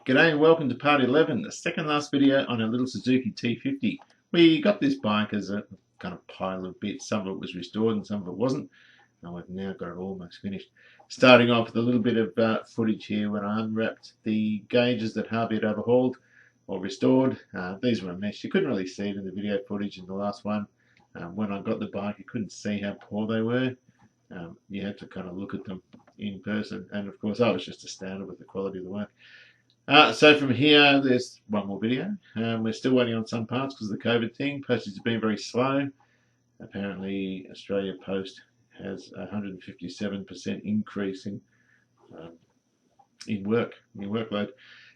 G'day and welcome to part 11, the second last video on our little Suzuki T250. We got this bike as a kind of pile of bits. Some of it was restored and some of it wasn't. And we've now got it almost finished. Starting off with a little bit of footage here when I unwrapped the gauges that Harvey had overhauled or restored. These were a mess. You couldn't really see it in the video footage in the last one. When I got the bike, you couldn't see how poor they were. You had to kind of look at them in person. And of course, I was just astounded with the quality of the work. So from here, there's one more video. We're still waiting on some parts because of the COVID thing. Postage has been very slow. Apparently, Australia Post has a 157% increase in workload.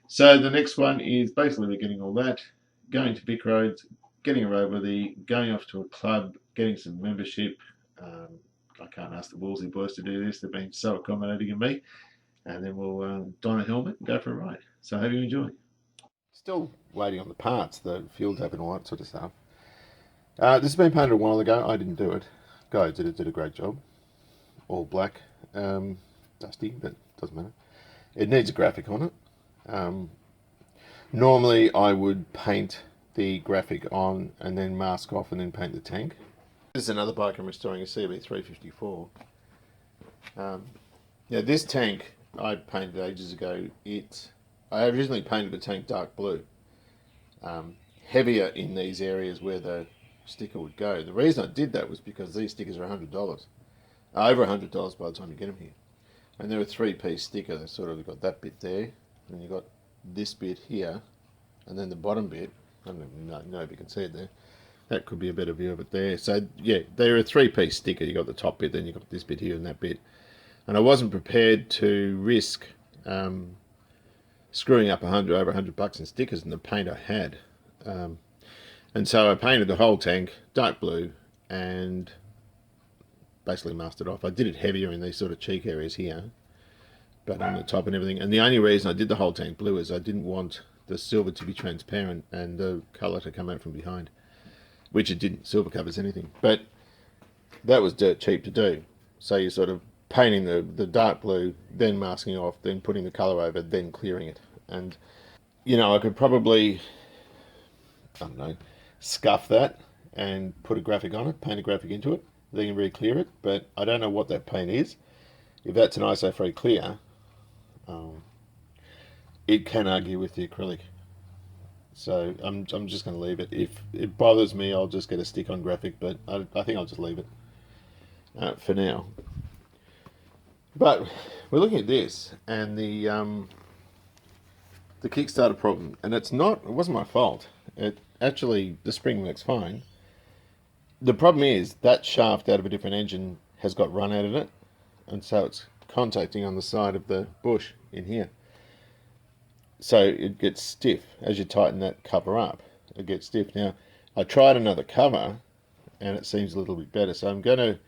So the next one is basically we're getting all that, going to Vic Roads, getting a roadworthy, going off to a club, getting some membership. I can't ask the Wolseley boys to do this. They've been so accommodating of me. And then we'll don a helmet and go for a ride. So I hope you enjoy. Still waiting on the parts, the fuel tap and all that sort of stuff. This has been painted a while ago. I didn't do it. Guy did a great job. All black, dusty, but doesn't matter. It needs a graphic on it. Normally I would paint the graphic on and then mask off and then paint the tank. This is another bike I'm restoring, a CB354. This tank I painted ages ago. I originally painted the tank dark blue, heavier in these areas where the sticker would go. The reason I did that was because these stickers are $100, over $100 by the time you get them here. And they're a three-piece sticker. They sort of got that bit there, and you got this bit here, and then the bottom bit. I don't know if you can see it there. That could be a better view of it there. So yeah, they're a three-piece sticker. You got the top bit, then you got this bit here and that bit. And I wasn't prepared to risk screwing up over $100 in stickers in the paint I had. And so I painted the whole tank dark blue and basically masked it off. I did it heavier in these sort of cheek areas here, but on the top and everything. And the only reason I did the whole tank blue is I didn't want the silver to be transparent and the colour to come out from behind, which it didn't. Silver covers anything. But that was dirt cheap to do. So you sort of painting the dark blue, then masking off, then putting the colour over, then clearing it. And, I could probably, scuff that and put a graphic on it, paint a graphic into it, then re-clear it. But I don't know what that paint is. If that's an ISO-free clear, it can argue with the acrylic. So I'm just going to leave it. If it bothers me, I'll just get a stick-on graphic, but I think I'll just leave it for now. But we're looking at this and the Kickstarter problem, and it wasn't my fault. The spring works fine. The problem is that shaft out of a different engine has got run out of it, and so it's contacting on the side of the bush in here. So it gets stiff as you tighten that cover up. It gets stiff. Now I tried another cover, and it seems a little bit better. So I'm going to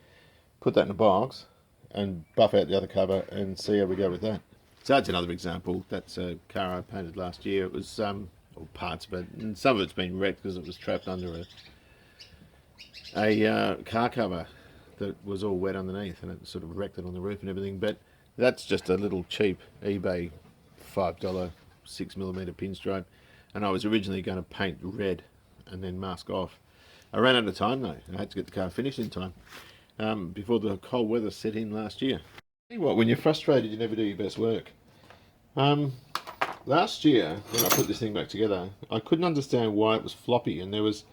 put that in a box and buff out the other cover and see how we go with that. So that's another example. That's a car I painted last year. It was all parts of it, and some of it's been wrecked because it was trapped under a car cover that was all wet underneath, and it sort of wrecked it on the roof and everything. But that's just a little cheap eBay $5 6mm pinstripe, and I was originally going to paint red and then mask off. I ran out of time though. I had to get the car finished in time. Before the cold weather set in last year. Tell you what, when you're frustrated, you never do your best work. Last year, when I put this thing back together, I couldn't understand why it was floppy, and there's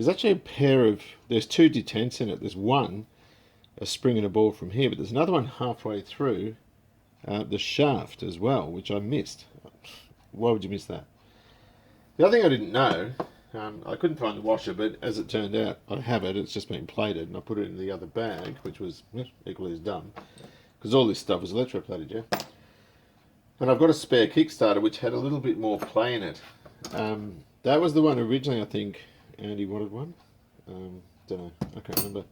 actually there's two detents in it. There's one, a spring and a ball from here, but there's another one halfway through the shaft as well, which I missed. Why would you miss that? The other thing I didn't know, I couldn't find the washer, but as it turned out, I have it. It's just been plated, and I put it in the other bag, which was equally as dumb, because all this stuff was electroplated, yeah? And I've got a spare Kickstarter, which had a little bit more play in it. That was the one originally, I think Andy wanted one. Don't know, I can't remember.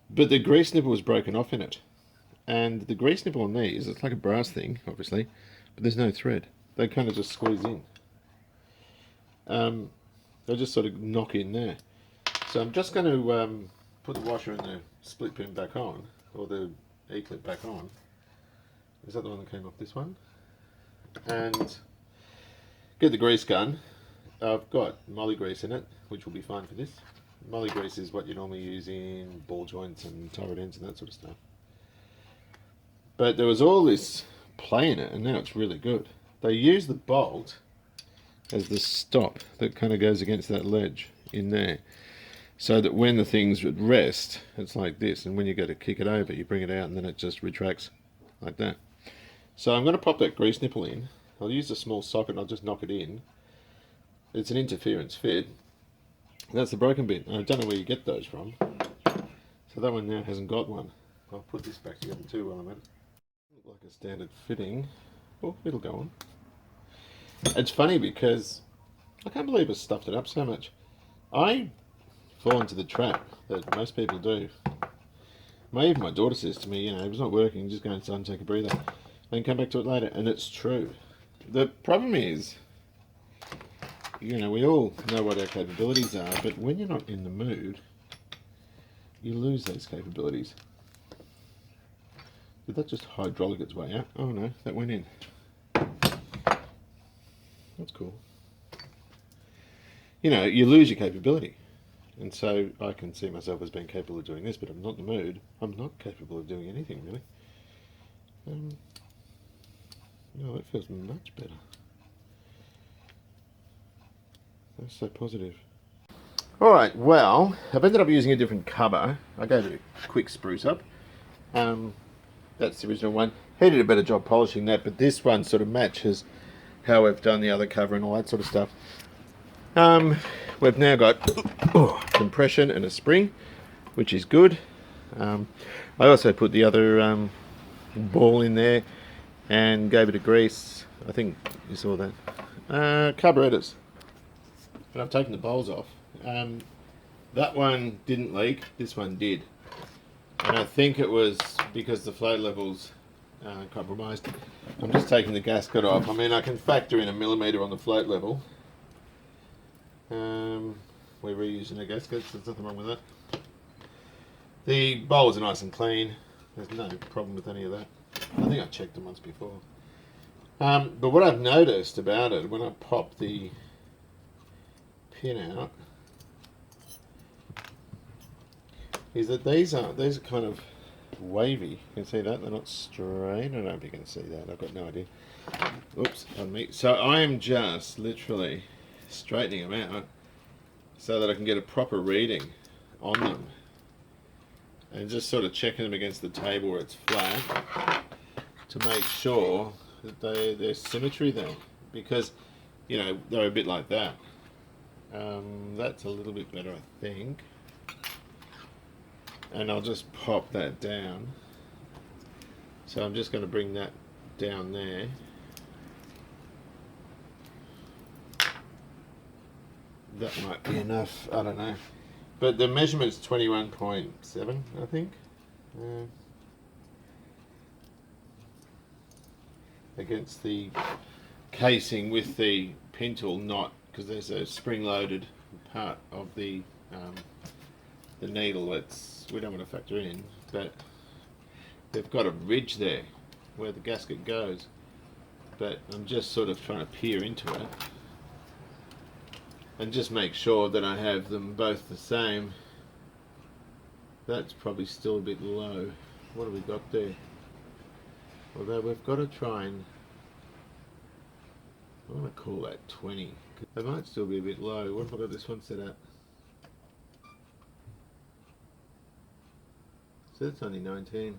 But the grease nipple was broken off in it. And the grease nipple on these, it's like a brass thing, obviously, but there's no thread. They kind of just squeeze in. They just sort of knock in there. So I'm just going to put the washer and the split pin back on, or the E-clip back on. Is that the one that came off this one? And Get the grease gun. I've got moly grease in it, which will be fine for this. Moly grease is what you normally use in ball joints and turret ends and that sort of stuff. But there was all this play in it, and now it's really good. They use the bolt as the stop that kind of goes against that ledge in there, so that when the thing's at rest, it's like this, and when you go to kick it over, you bring it out, and then it just retracts like that. So I'm going to pop that grease nipple in. I'll use a small socket and I'll just knock it in. It's an interference fit. That's the broken bit. I don't know where you get those from. So that one now hasn't got one. I'll put this back together too while I'm at it. Look like a standard fitting. Oh, it'll go on. It's funny because I can't believe I stuffed it up so much. I fall into the trap that most people do. Even my daughter says to me, you know, if it's not working, just go inside and take a breather. Then come back to it later. And it's true. The problem is, you know, we all know what our capabilities are, but when you're not in the mood, you lose those capabilities. Did that just hydraulic its way out? Oh no, that went in. That's cool. You know, you lose your capability. And so I can see myself as being capable of doing this, but I'm not in the mood. I'm not capable of doing anything, really. No, that feels much better. That's so positive. Alright, well, I've ended up using a different cover. I gave it a quick spruce up. That's the original one. He did a better job polishing that, but this one sort of matches how we've done the other cover and all that sort of stuff. We've now got compression and a spring, which is good. I also put the other ball in there and gave it a grease. I think you saw that. Carburettors. And I've taken the bowls off. That one didn't leak, this one did. And I think it was because the flow levels compromised. I'm just taking the gasket off. I mean, I can factor in 1 millimetre on the float level. We're reusing the gaskets, there's nothing wrong with that. The bowls are nice and clean. There's no problem with any of that. I think I checked them once before. But what I've noticed about it, when I pop the pin out, is that these are kind of wavy. You can see that? They're not straight. I don't know if you can see that. I've got no idea. Oops, pardon me. So I am just literally straightening them out so that I can get a proper reading on them. And just sort of checking them against the table where it's flat to make sure that there's symmetry there. Because, you know, they're a bit like that. That's a little bit better, I think. And I'll just pop that down. So I'm just going to bring that down there. That might be enough, I don't know. But the measurement's 21.7, I think. Against the casing with the pin tool knot, because there's a spring-loaded part of the needle that's we don't want to factor in, but they've got a ridge there where the gasket goes. But I'm just sort of trying to peer into it and just make sure that I have them both the same. That's probably still a bit low. What have we got there? Although we've got to try and, I want to call that 20. They might still be a bit low. What have I got this one set at? So that's only 19.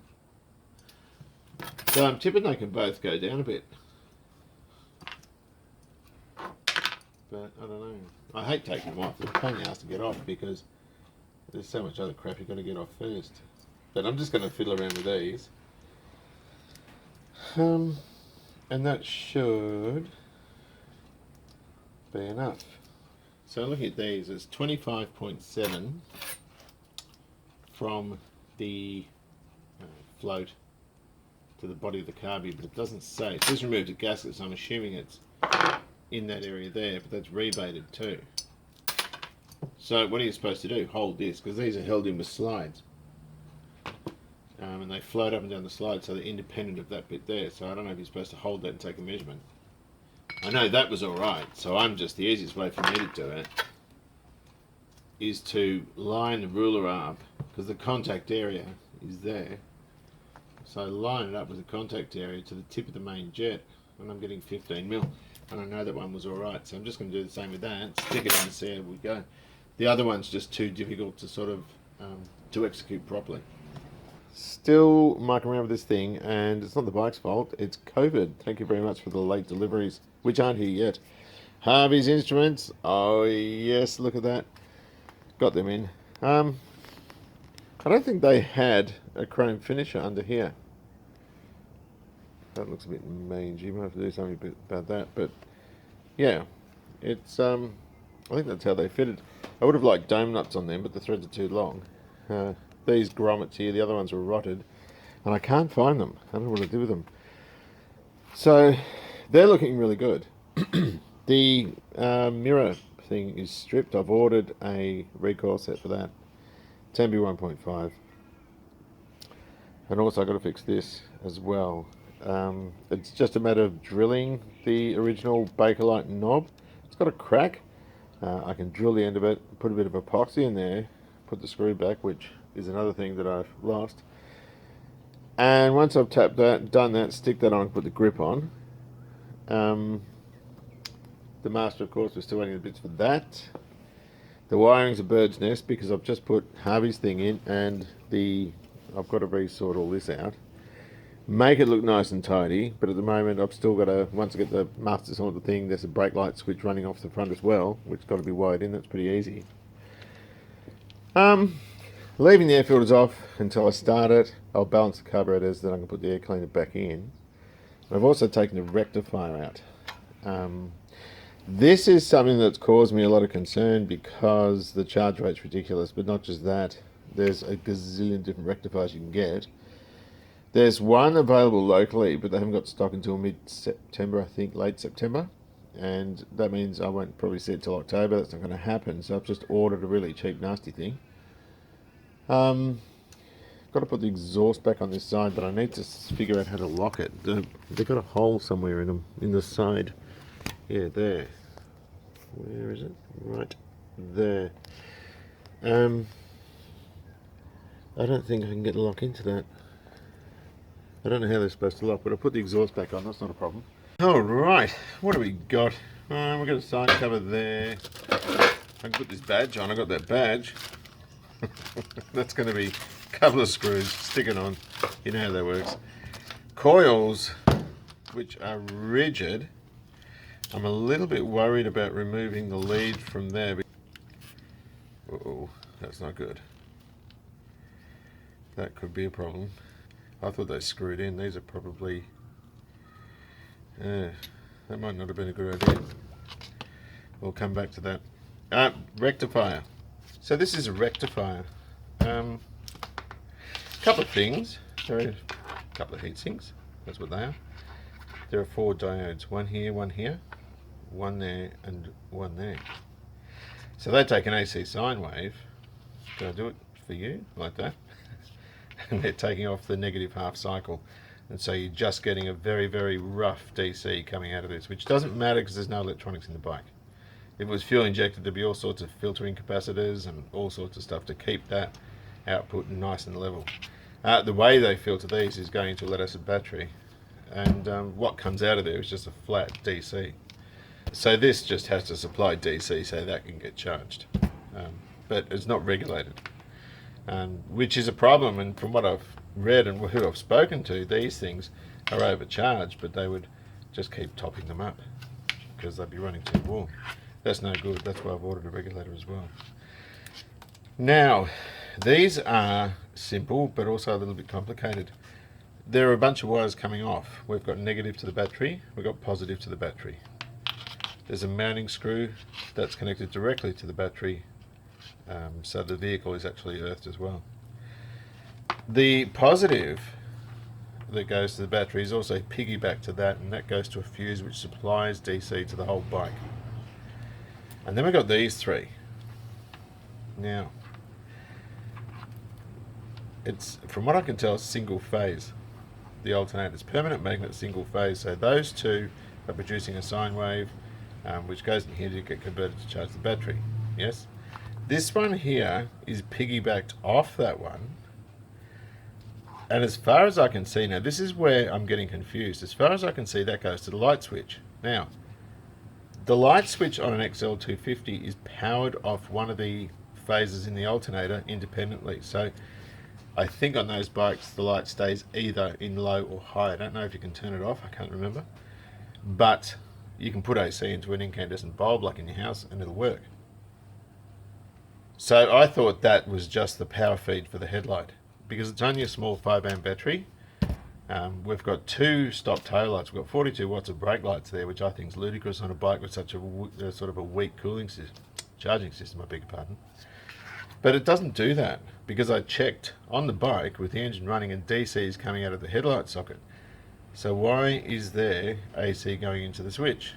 So I'm tipping they can both go down a bit. But I don't know. I hate taking them off. It's a pain in the ass to get off because there's so much other crap you've got to get off first. But I'm just going to fiddle around with these. And that should be enough. So looking at these, it's 25.7 from the float to the body of the carby, but it doesn't say. It says remove the gasket, so I'm assuming it's in that area there, but that's rebated too. So what are you supposed to do? Hold this, because these are held in with slides. And they float up and down the slide, so they're independent of that bit there. So I don't know if you're supposed to hold that and take a measurement. I know that was alright, so I'm just, the easiest way for me to do it is to line the ruler up, because the contact area is there. So I line it up with the contact area to the tip of the main jet, and I'm getting 15 mil. And I know that one was alright, so I'm just going to do the same with that, stick it in and see how we go. The other one's just too difficult to sort of to execute properly. Still mucking around with this thing, and it's not the bike's fault, it's COVID. Thank you very much for the late deliveries, which aren't here yet. Harvey's Instruments, oh yes, look at that. Got them in. I don't think they had a chrome finisher under here. That looks a bit mangy. Might have to do something about that. But yeah, it's I think that's how they fitted. I would have liked dome nuts on them, but the threads are too long. These grommets here, the other ones were rotted, and I can't find them. I don't know what to do with them. So they're looking really good. The mirror thing is stripped. I've ordered a recoil set for that. 10B 1.5. And also I've got to fix this as well. It's just a matter of drilling the original Bakelite knob. It's got a crack. I can drill the end of it, put a bit of epoxy in there, put the screw back, which is another thing that I've lost. And once I've tapped that, done that, stick that on, put the grip on. The master, of course, we're still waiting the bits for that. The wiring's a bird's nest because I've just put Harvey's thing in, and I've got to re-sort all this out. Make it look nice and tidy, but at the moment I've still got to, once I get the masters on the thing, there's a brake light switch running off the front as well, which has got to be wired in. That's pretty easy. Leaving the air filters off until I start it. I'll balance the carburetors, then I can put the air cleaner back in. I've also taken the rectifier out. This is something that's caused me a lot of concern because the charge rate's ridiculous, but not just that. There's a gazillion different rectifiers you can get. There's one available locally, but they haven't got stock until mid-September, I think, late September. And that means I won't probably see it till October. That's not going to happen. So I've just ordered a really cheap, nasty thing. Got to put the exhaust back on this side, but I need to figure out how to lock it. They've got a hole somewhere in them, in the side. Yeah, there. Where is it? Right there. I don't think I can get the lock into that. I don't know how they're supposed to lock, but I'll put the exhaust back on, that's not a problem. Alright, what have we got? We've got a side cover there. I can put this badge on, I got that badge. That's going to be a couple of screws, stick it on, you know how that works. Coils, which are rigid. I'm a little bit worried about removing the lead from there. Uh-oh, that's not good. That could be a problem. I thought they screwed in. These are probably... that might not have been a good idea. We'll come back to that. Rectifier. So this is a rectifier. Couple of things. There are a couple of heat sinks. That's what they are. There are 4 diodes. One here, one there, and one there. So they take an AC sine wave. Can I do it for you? Like that. And they're taking off the negative half cycle, and so you're just getting a very, very rough DC coming out of this, which doesn't matter because there's no electronics in the bike. If it was fuel injected, there'd be all sorts of filtering capacitors and all sorts of stuff to keep that output nice and level. The way they filter these is going into a lead acid battery, and what comes out of there is just a flat DC. So this just has to supply DC so that can get charged, but it's not regulated. Which is a problem, and from what I've read and who I've spoken to, these things are overcharged, but they would just keep topping them up because they'd be running too warm. That's no good. That's why I've ordered a regulator as well. Now, these are simple but also a little bit complicated. There are a bunch of wires coming off. We've got negative to the battery, we've got positive to the battery. There's a mounting screw that's connected directly to the battery, so the vehicle is actually earthed as well. The positive that goes to the battery is also piggyback to that, and that goes to a fuse which supplies DC to the whole bike. And then we've got these 3. Now, it's, from what I can tell, single phase. The alternator's permanent magnet single phase, so those 2 by producing a sine wave, which goes in here to get converted to charge the battery. Yes? This one here is piggybacked off that one. And as far as I can see, now this is where I'm getting confused. As far as I can see, that goes to the light switch. Now, the light switch on an XL250 is powered off one of the phases in the alternator independently. So I think on those bikes the light stays either in low or high. I don't know if you can turn it off, I can't remember. But you can put AC into an incandescent bulb like in your house and it'll work. So I thought that was just the power feed for the headlight. Because it's only a small 5 amp battery, we've got 2 stop tail lights. We've got 42 watts of brake lights there, which I think is ludicrous on a bike with such a sort of a weak cooling system, charging system, I beg your pardon. But it doesn't do that, because I checked on the bike with the engine running and DC is coming out of the headlight socket. So why is there AC going into the switch?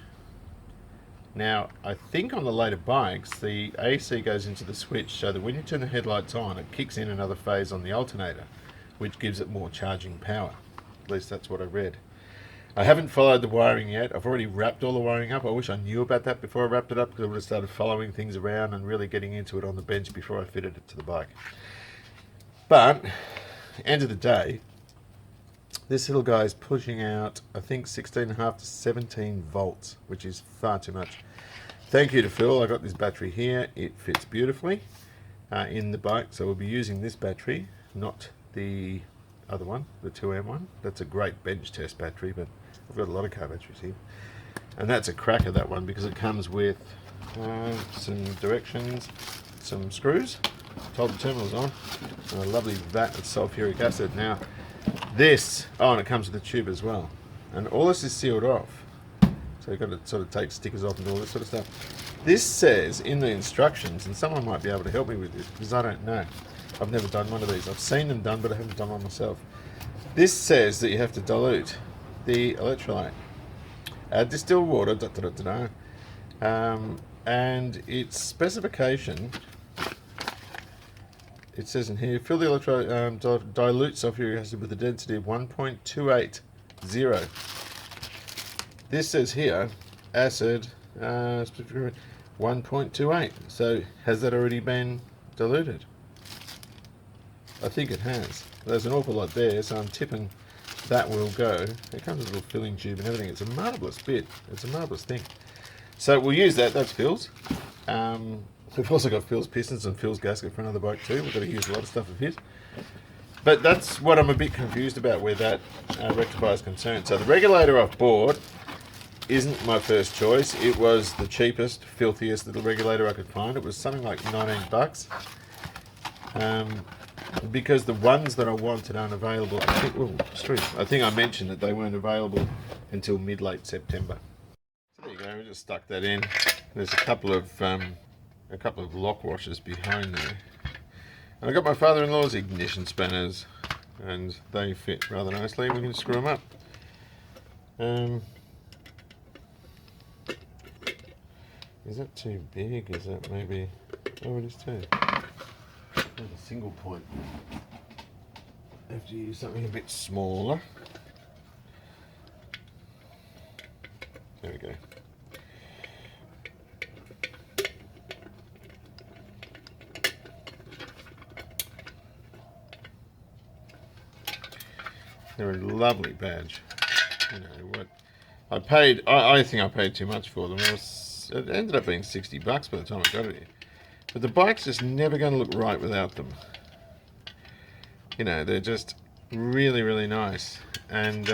Now, I think on the later bikes, the AC goes into the switch so that when you turn the headlights on, it kicks in another phase on the alternator, which gives it more charging power. At least that's what I read. I haven't followed the wiring yet. I've already wrapped all the wiring up. I wish I knew about that before I wrapped it up, because I would have started following things around and really getting into it on the bench before I fitted it to the bike. But, end of the day, this little guy is pushing out, I think, 16.5 to 17 volts, which is far too much. Thank you to Phil. I got this battery here. It fits beautifully in the bike, so we'll be using this battery, not the other one, the 2M one. That's a great bench test battery, but I've got a lot of car batteries here. And that's a cracker, that one, because it comes with some directions, some screws, told the terminals on, and a lovely vat of sulfuric acid. Now, this, oh, and it comes with a tube as well. And all this is sealed off. So you've got to sort of take stickers off and all this sort of stuff. This says in the instructions, and someone might be able to help me with this, because I don't know. I've never done one of these. I've seen them done, but I haven't done one myself. This says that you have to dilute the electrolyte. Add distilled water, and its specification, it says in here, fill the electrolyte, dilute sulfuric acid with a density of 1.280. This says here, acid, 1.28. So has that already been diluted? I think it has. There's an awful lot there, so I'm tipping that will go. It comes with a little filling tube and everything. It's a marvellous bit. It's a marvellous thing. So we'll use that. That's Phil's. We've also got Phil's pistons and Phil's gasket for another bike too. We've got to use a lot of stuff of his. But that's what I'm a bit confused about where that rectifier is concerned. So the regulator I've bought isn't my first choice. It was the cheapest, filthiest little regulator I could find. It was something like 19 bucks. Because the ones that I wanted aren't available. I think I mentioned that they weren't available until mid-late September. So there you go, we just stuck that in. There's a couple of lock washers behind there. And I got my father-in-law's ignition spanners, and they fit rather nicely. We can screw them up. Is that too big? Is that maybe... Oh, it is too. There's a single point. I have to use something a bit smaller. There we go. They're a lovely badge. You know what? I paid. I think I paid too much for them. It ended up being 60 bucks by the time I got it here. But the bike's just never going to look right without them. You know, they're just really, really nice. And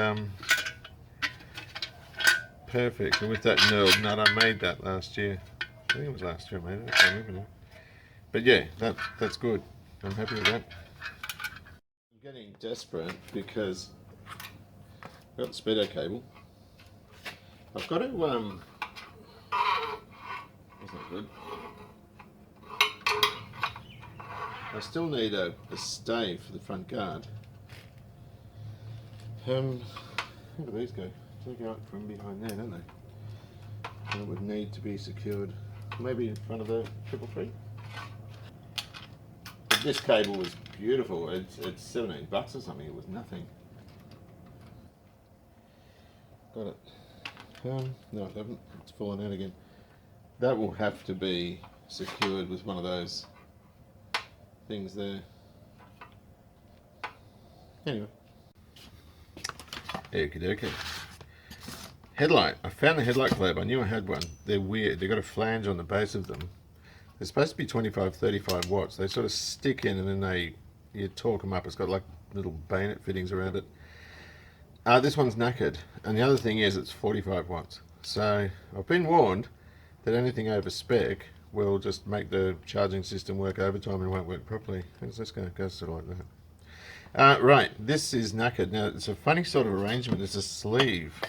perfect. And with that knurled nut, I made that last year. I think it was last year I made it. I can't remember now. But yeah, that's good. I'm happy with that. I'm getting desperate because I've got the speedo cable. I've got to... That's not good. I still need a stay for the front guard. Where do these go? They go up from behind there, don't they? And it would need to be secured maybe in front of the 333. But this cable was beautiful. It's 17 bucks or something. It was nothing. Got it. No, I haven't. It's fallen out again. That will have to be secured with one of those things there. Anyway. Okie dokie. Headlight. I found the headlight club. I knew I had one. They're weird. They've got a flange on the base of them. They're supposed to be 25, 35 watts. They sort of stick in and then you torque them up. It's got like little bayonet fittings around it. This one's knackered. And the other thing is it's 45 watts. So I've been warned that anything over spec will just make the charging system work overtime and won't work properly. Let's just go sort of like that. Right, this is knackered. Now it's a funny sort of arrangement. There's a sleeve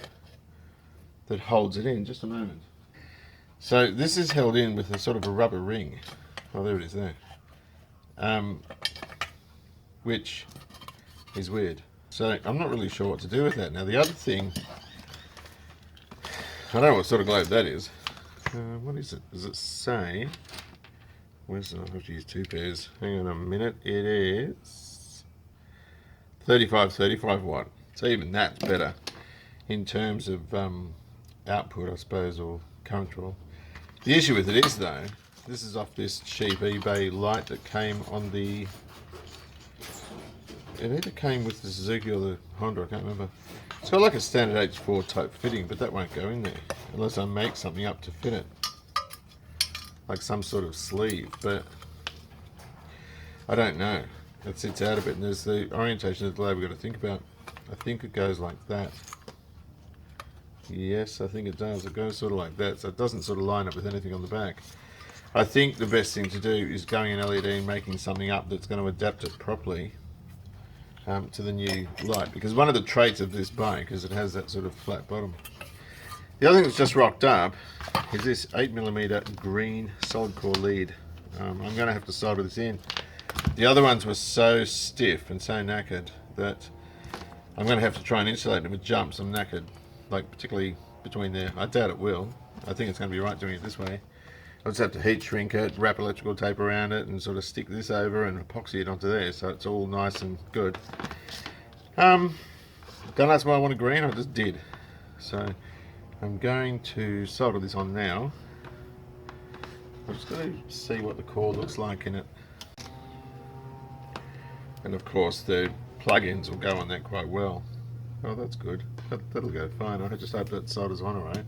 that holds it in. Just a moment. So this is held in with a sort of a rubber ring. Oh, there it is there. Which is weird. So I'm not really sure what to do with that. Now the other thing, I don't know what sort of globe that is. What is it? Does it say? Where's I have to use two pairs. Hang on a minute. It is 35 watt. So even that's better in terms of output, I suppose, or current draw. The issue with it is though, this is off this cheap eBay light that came on the. It either came with the Suzuki or the Honda, I can't remember. It's got like a standard H4 type fitting, but that won't go in there unless I make something up to fit it. Like some sort of sleeve, but I don't know. It sits out a bit, and there's the orientation of the globe we've got to think about. I think it goes like that. Yes, I think it does. It goes sort of like that, so it doesn't sort of line up with anything on the back. I think the best thing to do is going in LED and making something up that's going to adapt it properly to the new light, because one of the traits of this bike is it has that sort of flat bottom. The other thing that's just rocked up is this 8mm green solid core lead. I'm going to have to solder this in. The other ones were so stiff and so knackered that I'm going to have to try and insulate them with jumps. I'm knackered, like particularly between there. I doubt it will. I think it's going to be right doing it this way. I'll just have to heat shrink it, wrap electrical tape around it, and sort of stick this over and epoxy it onto there, so it's all nice and good. Don't ask why I wanted green, I just did. So I'm going to solder this on now. I'm just going to see what the core looks like in it. And of course the plug-ins will go on that quite well. Oh, that's good. That'll go fine. I just hope that solders on alright.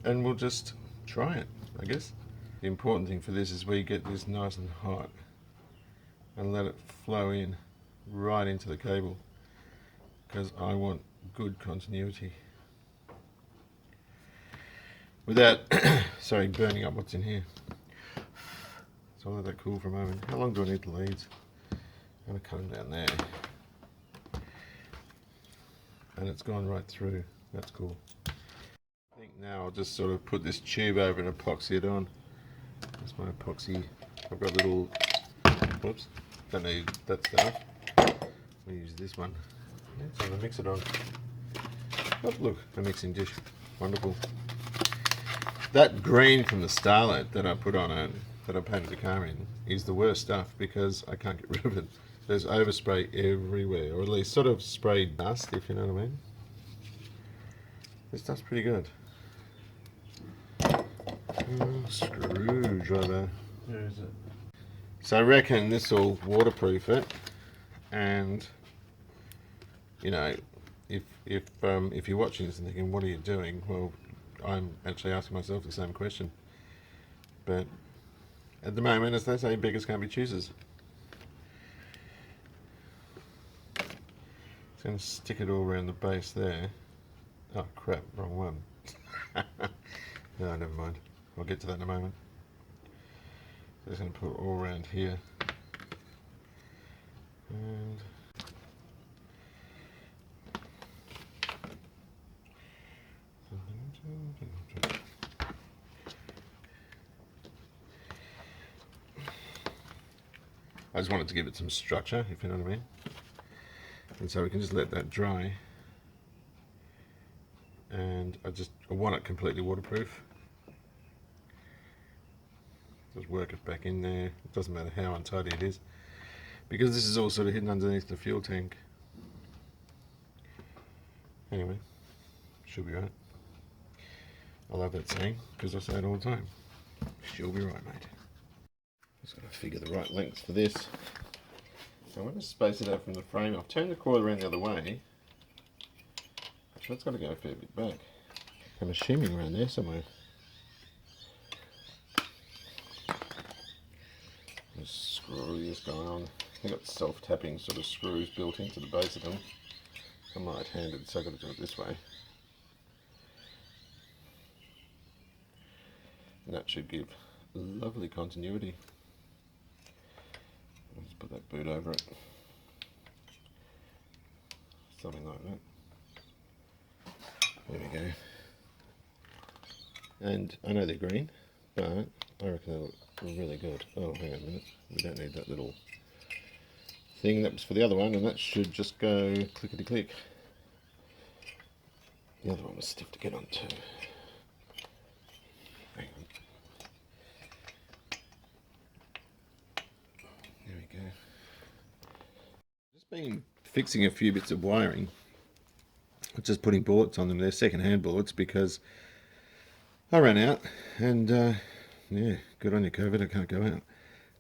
And we'll just try it, I guess. The important thing for this is we get this nice and hot and let it flow in right into the cable, because I want good continuity without sorry, burning up what's in here. So I'll let that cool for a moment. How long do I need the leads? I'm going to cut them down there, and it's gone right through. That's cool. I think now I'll just sort of put this tube over and epoxy it on. That's my epoxy. I've got little, whoops, don't need that stuff. I'll use this one. So I'm going to mix it on. Oh, look, a mixing dish. Wonderful. That green from the Starlight that I put on it, that I painted the car in, is the worst stuff because I can't get rid of it. There's overspray everywhere, or at least sort of spray dust, if you know what I mean. This stuff's pretty good. Screwdriver. Where is it? So I reckon this will waterproof it, and you know, if you're watching this and thinking, what are you doing? Well, I'm actually asking myself the same question. But at the moment, as they say, beggars can't be choosers. Just going to stick it all around the base there. Oh crap, wrong one. No, never mind. I'll get to that in a moment. So just going to put it all around here. And I just wanted to give it some structure, if you know what I mean. And so we can just let that dry. And I want it completely waterproof. Just work it back in there. It doesn't matter how untidy it is, because this is all sort of hidden underneath the fuel tank. Anyway, she'll be right. I love that saying because I say it all the time. She'll be right, mate. Just got to figure the right length for this. So I want to space it out from the frame. I've turned the coil around the other way. Actually, it's got to go a fair bit back. I'm assuming around there somewhere. There's screws going on. They've got self-tapping sort of screws built into the base of them. I'm right-handed, so I've got to do it this way. And that should give lovely continuity. Let's put that boot over it. Something like that. There we go. And I know they're green, but I reckon they look really good. Oh, hang on a minute. We don't need that little thing. That was for the other one, and that should just go clickety-click. The other one was stiff to get onto. Hang on. There we go. Just been fixing a few bits of wiring. Just putting bullets on them. They're second-hand bullets because I ran out, and yeah, good on you, COVID. I can't go out.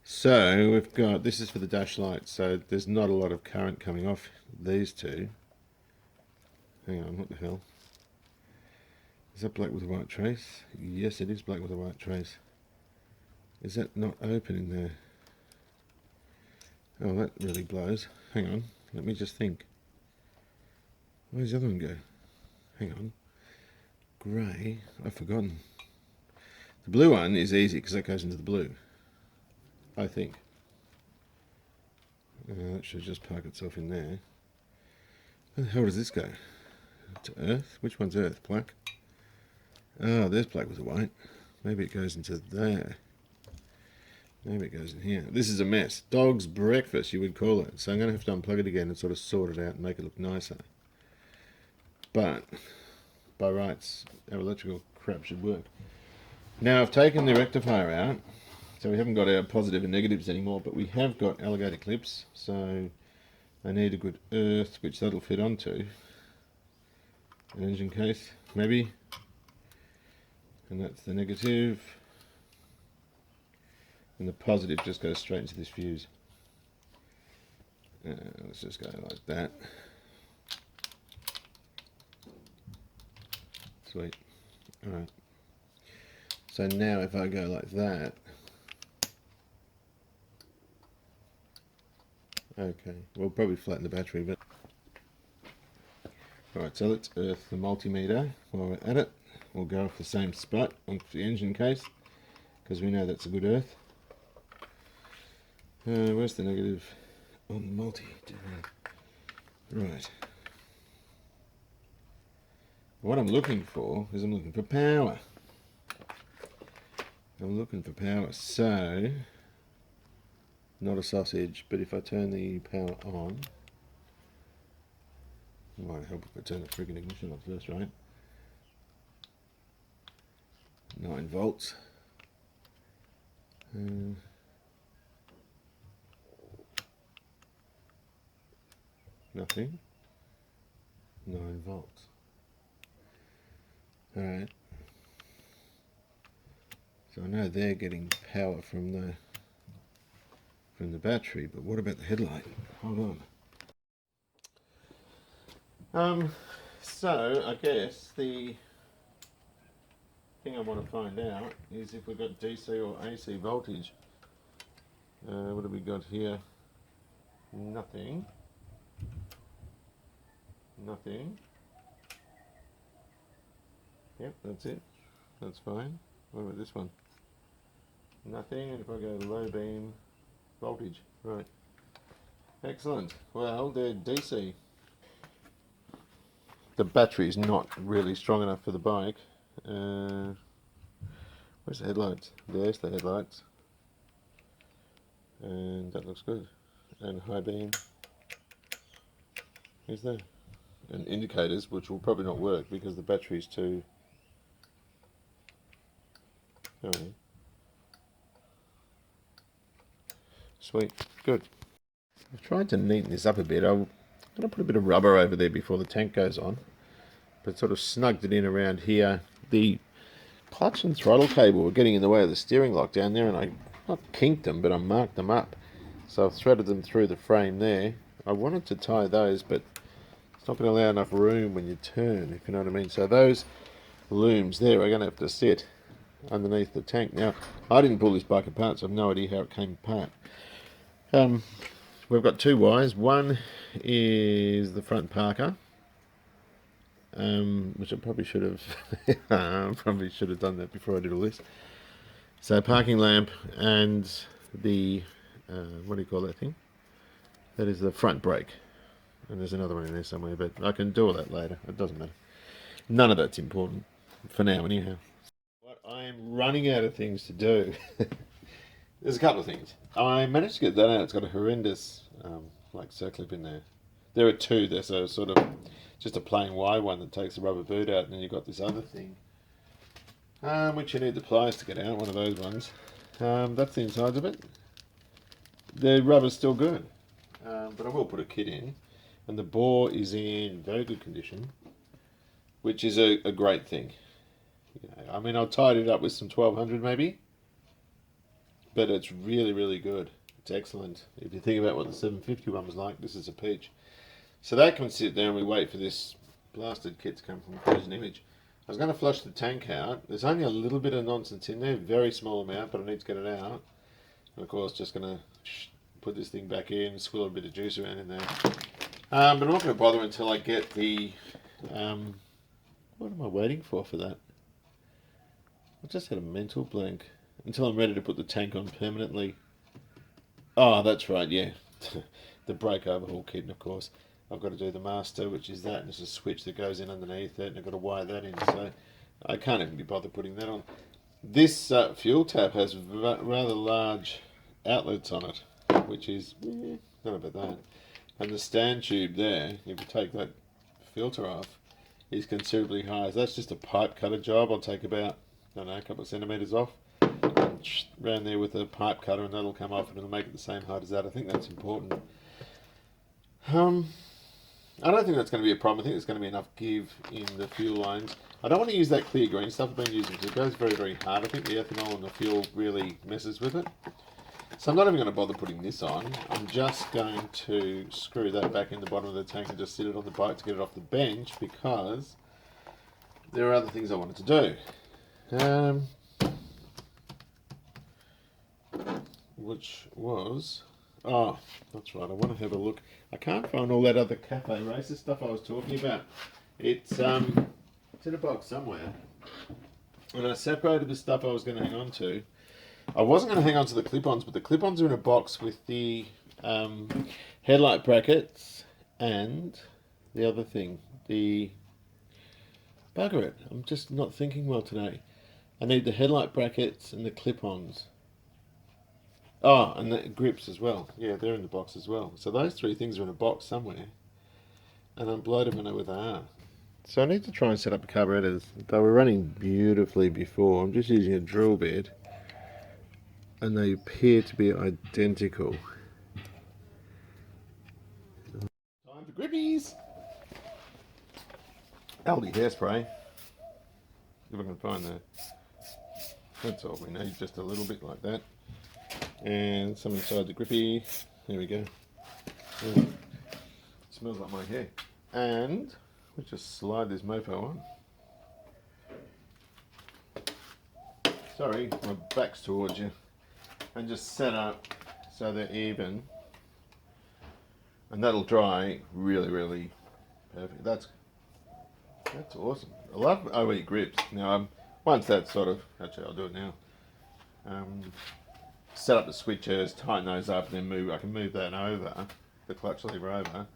So we've got, this is for the dash light, so there's not a lot of current coming off these two. Hang on, what the hell? Is that black with a white trace? Yes, it is black with a white trace. Is that not open in there? Oh, that really blows. Hang on, let me just think. Where's the other one go? Hang on. Grey, I've forgotten. The blue one is easy because that goes into the blue, I think. That should just park itself in there. Where the hell does this go? To earth? Which one's earth? Black? Oh, there's black with a white. Maybe it goes into there. Maybe it goes in here. This is a mess. Dog's breakfast, you would call it. So I'm going to have to unplug it again and sort of sort it out and make it look nicer. But by rights, our electrical crap should work. Now I've taken the rectifier out, so we haven't got our positive and negatives anymore, but we have got alligator clips, so I need a good earth, which that'll fit onto. An engine case, maybe. And that's the negative. And the positive just goes straight into this fuse. Let's just go like that. Sweet. Alright. So now if I go like that. Okay, we'll probably flatten the battery, but. Alright, so let's earth the multimeter while we're at it. We'll go off the same spot onto the engine case, because we know that's a good earth. Where's the negative on the multi? Right. What I'm looking for is I'm looking for power. I'm looking for power, so not a sausage, but if I turn the power on, it might help if I turn the friggin' ignition on first, right? 9 volts. Nothing. 9 volts. Alright. So I know they're getting power from the battery, but what about the headlight? Hold on. So I guess the thing I want to find out is if we've got DC or AC voltage. What have we got here? Nothing. Nothing. Yep, that's it. That's fine. What about this one? Nothing. And if I go low beam voltage, right. Excellent. Well, they're DC. The battery's not really strong enough for the bike. Where's the headlights? There's the headlights. And that looks good. And high beam is there. And indicators, which will probably not work because the battery's too... Oh, yeah. Sweet. Good. I've tried to neaten this up a bit. I'm going to put a bit of rubber over there before the tank goes on. but sort of snugged it in around here. The clutch and throttle cable were getting in the way of the steering lock down there, and I not kinked them, but I marked them up. So I've threaded them through the frame there. I wanted to tie those, but it's not going to allow enough room when you turn, if you know what I mean. So those looms there are going to have to sit underneath the tank. Now, I didn't pull this bike apart, so I have no idea how it came apart. We've got two wires. One is the front parker, which I probably should have done that before I did all this. So parking lamp and the what do you call that thing? That is the front brake. And there's another one in there somewhere, but I can do all that later. It doesn't matter. None of that's important for now, anyhow. What I am running out of things to do. There's a couple of things. I managed to get that out. It's got a horrendous like circlip in there. There are two. There's a sort of just a plain wide one that takes the rubber boot out, and then you've got this other thing, which you need the pliers to get out. One of those ones. That's the insides of it. The rubber's still good, but I will put a kit in, and the bore is in very good condition, which is a great thing. You know, I mean, I'll tidy it up with some 1200 maybe, but it's really, really good. It's excellent. If you think about what the 750 one was like, this is a peach. So that can sit there and we wait for this blasted kit to come from Cruise Image. I was going to flush the tank out. There's only a little bit of nonsense in there, very small amount, but I need to get it out. And of course, just going to put this thing back in, swill a bit of juice around in there. But I'm not going to bother until I get the... what am I waiting for that? I just had a mental blank. Until I'm ready to put the tank on permanently. Oh, that's right, yeah. The brake overhaul kit, and of course, I've got to do the master, which is that, and there's a switch that goes in underneath it, and I've got to wire that in, so I can't even be bothered putting that on. This fuel tap has rather large outlets on it, which is, don't know about that. And the stand tube there, if you take that filter off, is considerably higher. So that's just a pipe cutter job. I'll take about, I don't know, a couple of centimetres off, around there with a pipe cutter, and that'll come off and it'll make it the same height as that. I think that's important. I don't think that's going to be a problem. I think there's going to be enough give in the fuel lines. I don't want to use that clear green stuff I've been using because it goes very, very hard. I think the ethanol and the fuel really messes with it. So I'm not even going to bother putting this on. I'm just going to screw that back in the bottom of the tank and just sit it on the bike to get it off the bench because there are other things I wanted to do. Which was... Oh, that's right, I want to have a look. I can't find all that other Cafe Racer stuff I was talking about. It's in a box somewhere. And I separated the stuff I was going to hang on to. I wasn't going to hang on to the clip-ons, but the clip-ons are in a box with the headlight brackets and the other thing, the... Bugger it, I'm just not thinking well today. I need the headlight brackets and the clip-ons. Oh, and the grips as well. Yeah, they're in the box as well. So those three things are in a box somewhere. And I'm bloated to know where they are. So I need to try and set up the carburetors. They were running beautifully before. I'm just using a drill bit. And they appear to be identical. Time for grippies! Aldi hairspray. If I can find that. That's all we need, just a little bit like that. And some inside the grippy. There we go. Yeah. Smells like my hair. And let's just slide this mofo on. Sorry, my back's towards you. And just set up so they're even. And that'll dry really, really perfect. That's awesome. I love OE grips. Now, once that's sort of, actually I'll do it now. Set up the switches, tighten those up, and then move. I can move that over, the clutch lever over,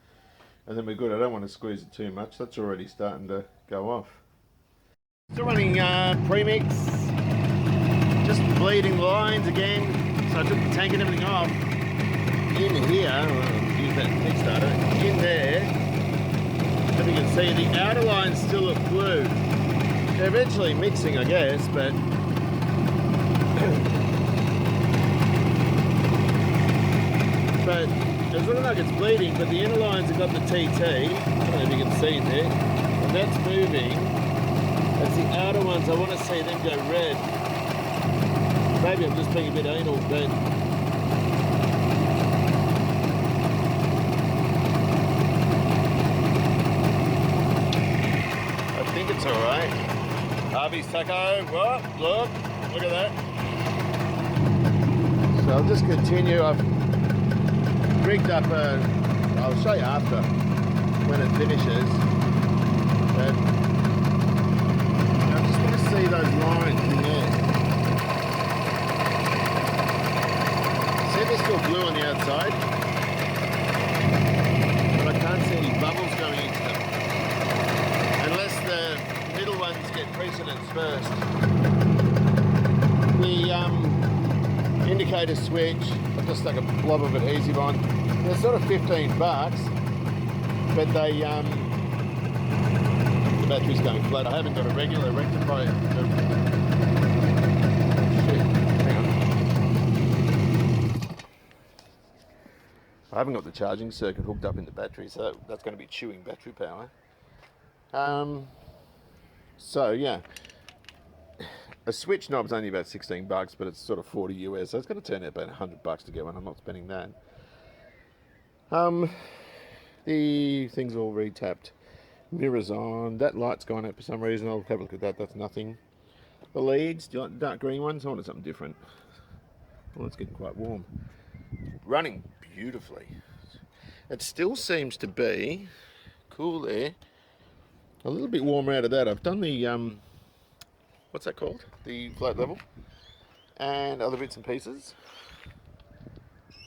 and then we're good. I don't want to squeeze it too much. That's already starting to go off. Still running premix, just bleeding lines again. So I took the tank and everything off. In here, I'll use that Kickstarter. In there, as you can see, the outer lines still look blue. They're eventually mixing, I guess, but. But it's looking like it's bleeding, but the inner lines have got the TT. I don't know if you can see it there. that's moving. It's the outer ones, I want to see them go red. Maybe I'm just being a bit anal, but I think it's alright. Harvey's taco, what? Look at that. So I'll just continue. I've rigged up I'll show you after when it finishes. But I just want to see those lines in there. See, they're still blue on the outside, but I can't see any bubbles going into them. Unless the middle ones get precedence first. The indicator switch, I've just stuck a blob of adhesive on. They're sort of $15, but they the battery's going flat. I haven't got a regular rectifier. Shit, hang on. I haven't got the charging circuit hooked up in the battery, so that's going to be chewing battery power. So yeah, a switch knob's only about $16, but it's sort of 40 US, so it's going to turn out about $100 to get one. I'm not spending that. The thing's all re-tapped. Mirrors on. That light's gone out for some reason. I'll have a look at that. That's nothing. The leads, do you like the dark green ones? I wanted something different. Well, it's getting quite warm. Running beautifully. It still seems to be cool there. A little bit warmer out of that. I've done the what's that called? The float level and other bits and pieces.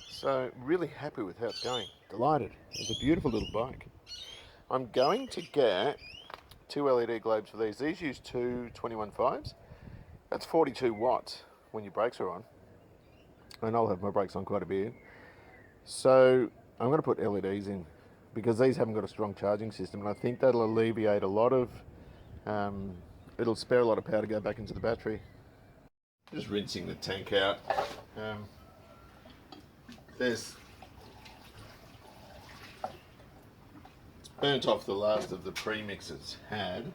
So really happy with how it's going. Delighted. It's a beautiful little bike. I'm going to get 2 LED globes for these. These use two 21.5s. That's 42 watts when your brakes are on. And I'll have my brakes on quite a bit. So I'm going to put LEDs in because these haven't got a strong charging system, and I think that'll alleviate a lot of, it'll spare a lot of power to go back into the battery. Just rinsing the tank out. It's burnt off the last of the premix it's had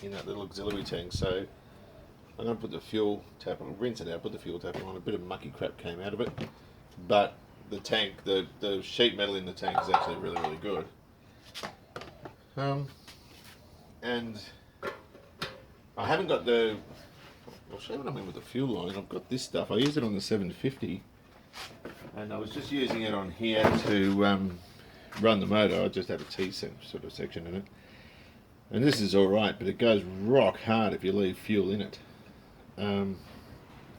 in that little auxiliary tank, so I'm going to put the fuel tap on, rinse it out, put the fuel tap on. A bit of mucky crap came out of it, but the tank, the sheet metal in the tank is actually really, really good. And I haven't got the, I'll show you what I mean with the fuel line. I've got this stuff. I used it on the 750, and I was just using it on here to run the motor. I just had a T sort of section in it, and this is all right, but it goes rock hard if you leave fuel in it,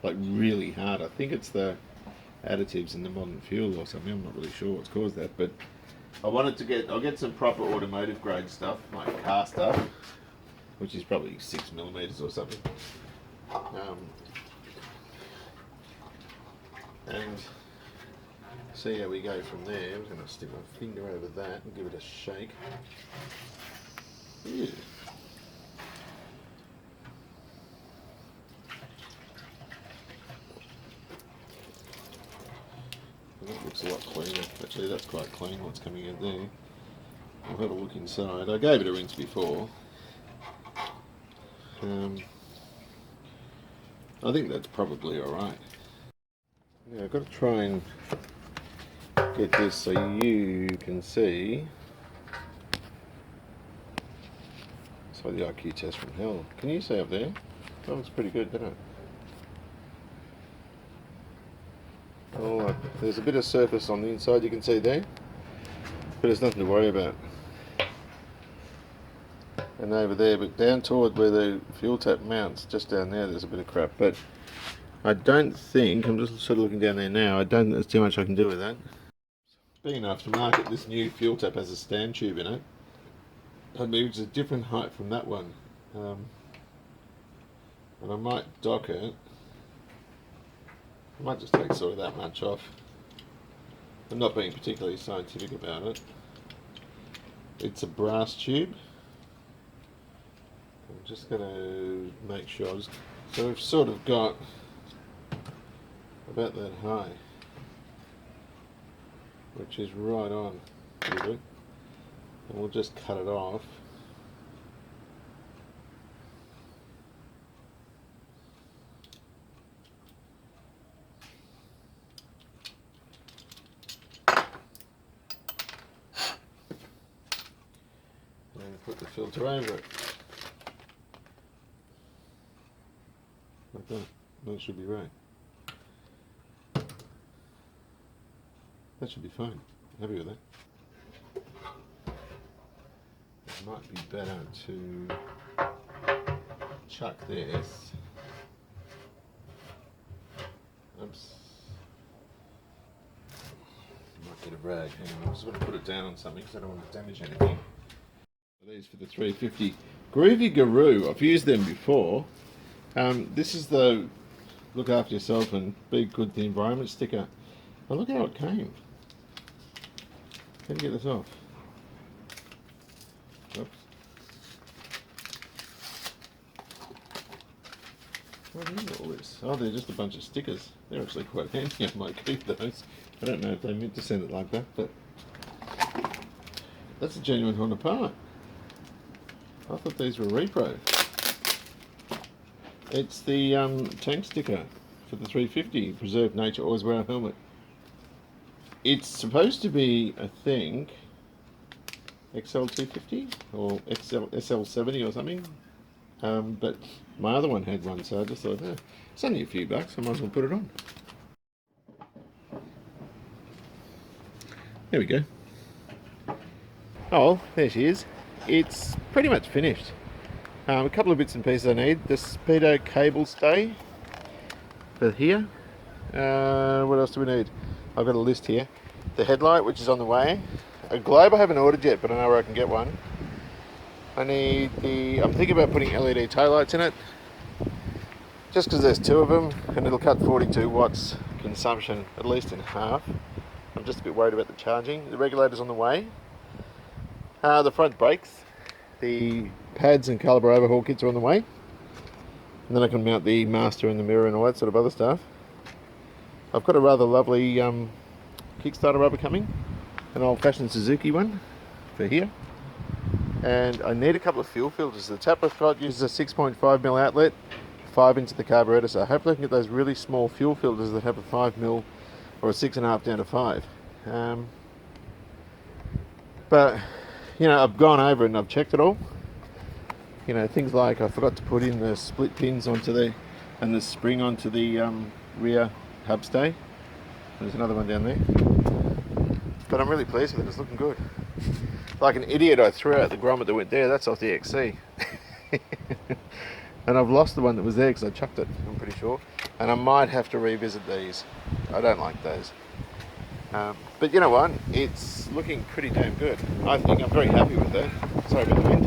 like really hard. I think it's the additives in the modern fuel or something. I'm not really sure what's caused that, but I wanted to get, I'll get some proper automotive grade stuff, like car stuff, which is probably 6mm or something, and see how we go from there. I'm going to stick my finger over that and give it a shake. Yeah. That looks a lot cleaner. Actually, that's quite clean what's coming out there. I've had a look inside. I gave it a rinse before. I think that's probably alright. Yeah, I've got to try and get this so you can see. It's like the IQ test from hell. Can you see up there? That looks pretty good, doesn't it? Oh, there's a bit of surface on the inside you can see there, but there's nothing to worry about. And over there, but down toward where the fuel tap mounts, just down there's a bit of crap. But I don't think, I'm just sort of looking down there now, I don't think there's too much I can do with that. Being aftermarket, this new fuel tap has a stand tube in it. I mean, it's a different height from that one. And I might dock it. I might just take sort of that much off. I'm not being particularly scientific about it. It's a brass tube. I'm just going to make sure. So we've sort of got about that high, which is right on. And we'll just cut it off. put the filter over it. Like that. That should be right. That should be fine. Happy with that. It might be better to chuck this. Oops. Might get a rag. Hang on, I'm just going to put it down on something because I don't want to damage anything. These for the 350 Groovy Guru. I've used them before. This is the look after yourself and be good to the environment sticker. And look how it came. How do you get this off? Oops. What is all this? Oh, they're just a bunch of stickers. They're actually quite handy. I might keep those. I don't know if they meant to send it like that, but that's a genuine Honda part. I thought these were repro. It's the tank sticker for the 350. Preserve nature, always wear a helmet. It's supposed to be, I think, XL250 or SL70 or something. But my other one had one, so I just thought, it's only a few bucks, I might as well put it on. There we go. Oh, there she is. It's pretty much finished. A couple of bits and pieces I need. The speedo cable stay for here. What else do we need? I've got a list here. The headlight, which is on the way. A globe I haven't ordered yet, but I know where I can get one. I need I'm thinking about putting LED taillights in it. Just because there's two of them, and it'll cut 42 watts consumption, at least in half. I'm just a bit worried about the charging. The regulator's on the way. The front brakes. The pads and caliber overhaul kits are on the way. And then I can mount the master and the mirror and all that sort of other stuff. I've got a rather lovely Kickstarter rubber coming. An old-fashioned Suzuki one for here. And I need a couple of fuel filters. The tap I've got uses a 6.5mm outlet, 5 into the carburettor, so hopefully I can get those really small fuel filters that have a 5mm or a 6.5 down to 5. But you know, I've gone over and I've checked it all. You know, things like I forgot to put in the split pins onto and the spring onto the rear hub stay. There's another one down there. But I'm really pleased with it, it's looking good. Like an idiot, I threw out the grommet that went there, that's off the XC. And I've lost the one that was there because I chucked it, I'm pretty sure. And I might have to revisit these. I don't like those. But you know what, it's looking pretty damn good. I think I'm very happy with it. Sorry about the wind.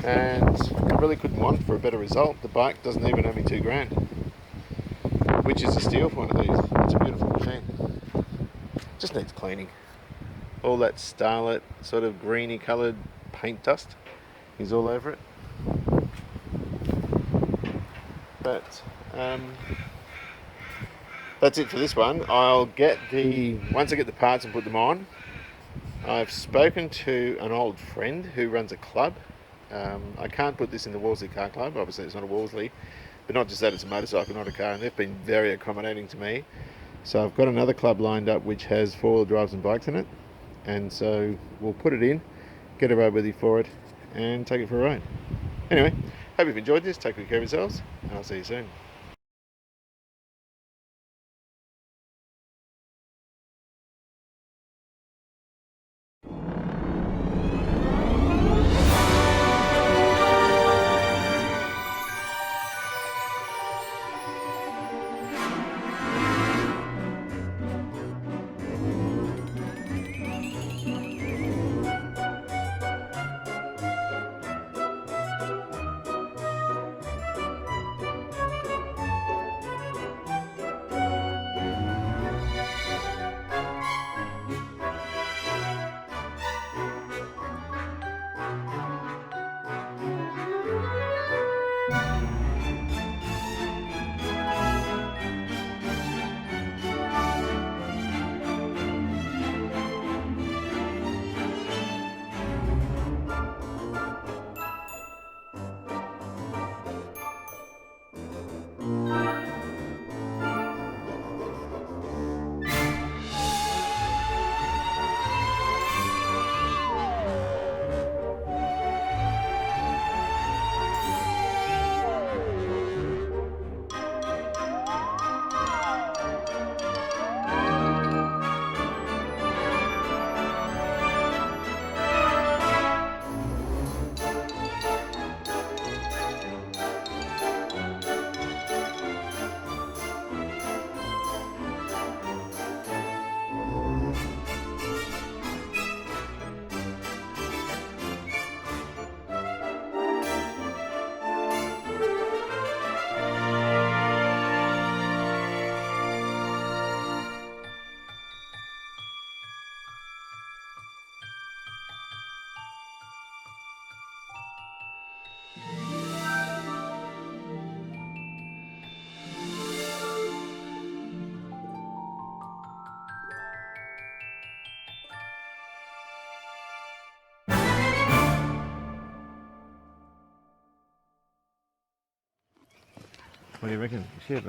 And I really couldn't want for a better result. The bike doesn't even owe me $2,000, which is a steal for one of these. It's a beautiful machine. Just needs cleaning. All that starlit, sort of greeny coloured paint dust is all over it. But that's it for this one. I'll get once I get the parts and put them on, I've spoken to an old friend who runs a club. I can't put this in the Wolseley Car Club, obviously it's not a Wolseley, but not just that, it's a motorcycle, not a car, and they've been very accommodating to me. So I've got another club lined up which has 4-wheel drives and bikes in it, and so we'll put it in, get a roadworthy for it, and take it for a ride. Anyway, hope you've enjoyed this, take good care of yourselves, and I'll see you soon. What do you reckon? Shit.